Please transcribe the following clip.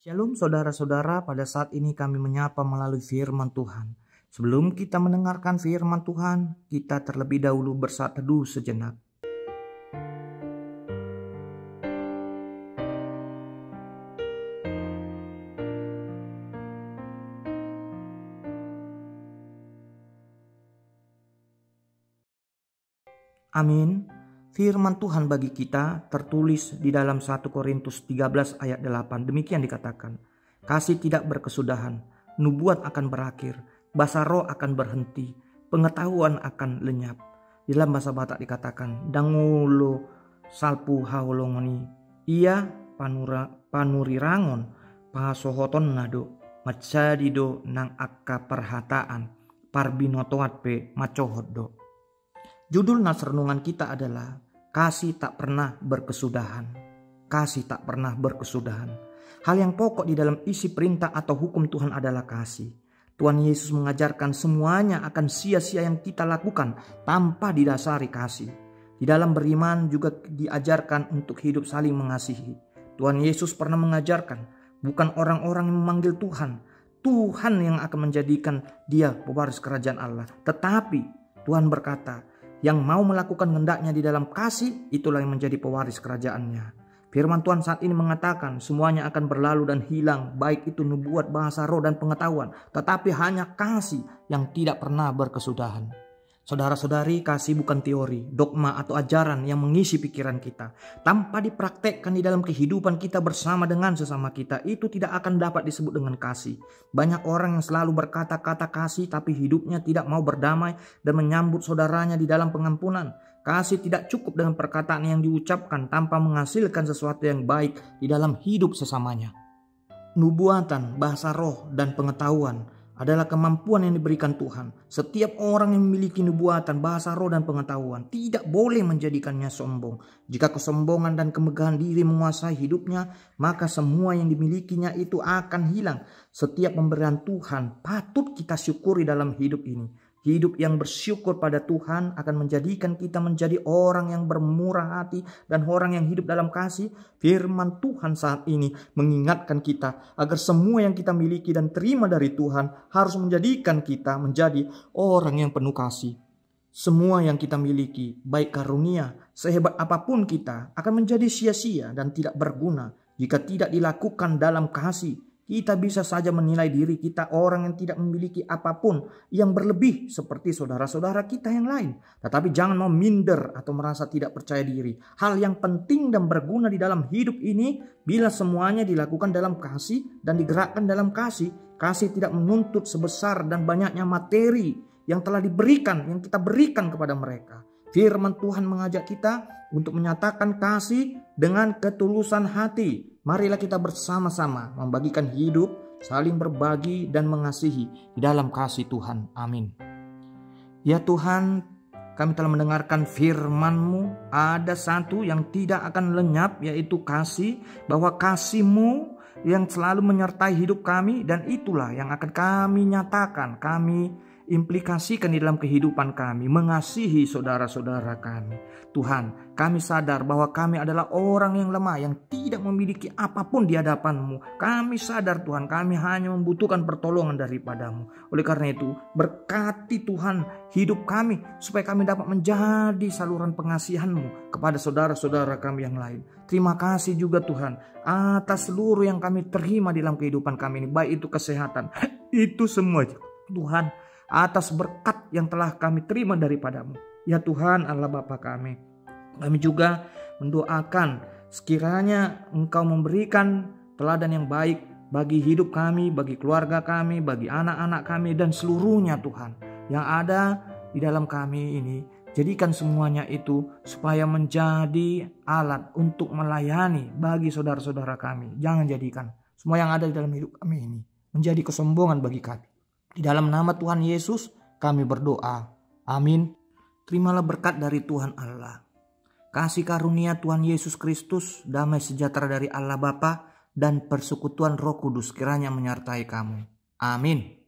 Shalom saudara-saudara, pada saat ini kami menyapa melalui firman Tuhan. Sebelum kita mendengarkan firman Tuhan, kita terlebih dahulu bersaat teduh sejenak. Amin. Firman Tuhan bagi kita tertulis di dalam 1 Korintus 13 ayat 8. Demikian dikatakan, kasih tidak berkesudahan, nubuat akan berakhir, bahasa roh akan berhenti, pengetahuan akan lenyap. Di dalam bahasa Batak dikatakan, dangulo salpu haulongoni, ia panurirangon, pasohoton nado, macadido nang akka perhataan, parbinotoat pe macohodo. Judul nas renungan kita adalah kasih tak pernah berkesudahan. Kasih tak pernah berkesudahan. Hal yang pokok di dalam isi perintah atau hukum Tuhan adalah kasih. Tuhan Yesus mengajarkan semuanya akan sia-sia yang kita lakukan tanpa didasari kasih. Di dalam beriman juga diajarkan untuk hidup saling mengasihi. Tuhan Yesus pernah mengajarkan bukan orang-orang yang memanggil Tuhan. Tuhan yang akan menjadikan dia pewaris kerajaan Allah. Tetapi Tuhan berkata, yang mau melakukan kehendaknya di dalam kasih, itulah yang menjadi pewaris kerajaannya. Firman Tuhan saat ini mengatakan semuanya akan berlalu dan hilang, baik itu nubuat, bahasa roh dan pengetahuan. Tetapi hanya kasih yang tidak pernah berkesudahan. Saudara-saudari, kasih bukan teori, dogma atau ajaran yang mengisi pikiran kita. Tanpa dipraktekkan di dalam kehidupan kita bersama dengan sesama kita, itu tidak akan dapat disebut dengan kasih. Banyak orang yang selalu berkata-kata kasih tapi hidupnya tidak mau berdamai dan menyambut saudaranya di dalam pengampunan. Kasih tidak cukup dengan perkataan yang diucapkan tanpa menghasilkan sesuatu yang baik di dalam hidup sesamanya. Nubuatan, bahasa roh, dan pengetahuan adalah kemampuan yang diberikan Tuhan. Setiap orang yang memiliki nubuatan, bahasa roh dan pengetahuan tidak boleh menjadikannya sombong. Jika kesombongan dan kemegahan diri menguasai hidupnya, maka semua yang dimilikinya itu akan hilang. Setiap pemberian Tuhan patut kita syukuri dalam hidup ini. Hidup yang bersyukur pada Tuhan akan menjadikan kita menjadi orang yang bermurah hati dan orang yang hidup dalam kasih. Firman Tuhan saat ini mengingatkan kita agar semua yang kita miliki dan terima dari Tuhan harus menjadikan kita menjadi orang yang penuh kasih. Semua yang kita miliki, baik karunia, sehebat apapun kita, akan menjadi sia-sia dan tidak berguna jika tidak dilakukan dalam kasih. Kita bisa saja menilai diri kita orang yang tidak memiliki apapun yang berlebih seperti saudara-saudara kita yang lain. Tetapi jangan mau minder atau merasa tidak percaya diri. Hal yang penting dan berguna di dalam hidup ini bila semuanya dilakukan dalam kasih dan digerakkan dalam kasih. Kasih tidak menuntut sebesar dan banyaknya materi yang telah diberikan, yang kita berikan kepada mereka. Firman Tuhan mengajak kita untuk menyatakan kasih dengan ketulusan hati. Marilah kita bersama-sama membagikan hidup, saling berbagi dan mengasihi di dalam kasih Tuhan. Amin. Ya Tuhan, kami telah mendengarkan firman-Mu. Ada satu yang tidak akan lenyap, yaitu kasih. Bahwa kasih-Mu yang selalu menyertai hidup kami, dan itulah yang akan kami nyatakan, kami implikasikan di dalam kehidupan kami, mengasihi saudara-saudara kami. Tuhan, kami sadar bahwa kami adalah orang yang lemah, yang tidak memiliki apapun di hadapan-Mu. Kami sadar Tuhan, kami hanya membutuhkan pertolongan daripada-Mu. Oleh karena itu, berkati Tuhan hidup kami, supaya kami dapat menjadi saluran pengasihan-Mu kepada saudara-saudara kami yang lain. Terima kasih juga Tuhan, atas seluruh yang kami terima dalam kehidupan kami ini, baik itu kesehatan, itu semua Tuhan, atas berkat yang telah kami terima daripada-Mu. Ya Tuhan Allah Bapa kami juga mendoakan sekiranya Engkau memberikan teladan yang baik bagi hidup kami, bagi keluarga kami, bagi anak-anak kami dan seluruhnya Tuhan yang ada di dalam kami ini. Jadikan semuanya itu supaya menjadi alat untuk melayani bagi saudara-saudara kami. Jangan jadikan semua yang ada di dalam hidup kami ini menjadi kesombongan bagi kami. Di dalam nama Tuhan Yesus kami berdoa. Amin. Terimalah berkat dari Tuhan Allah. Kasih karunia Tuhan Yesus Kristus, damai sejahtera dari Allah Bapa, dan persekutuan Roh Kudus kiranya menyertai kamu. Amin.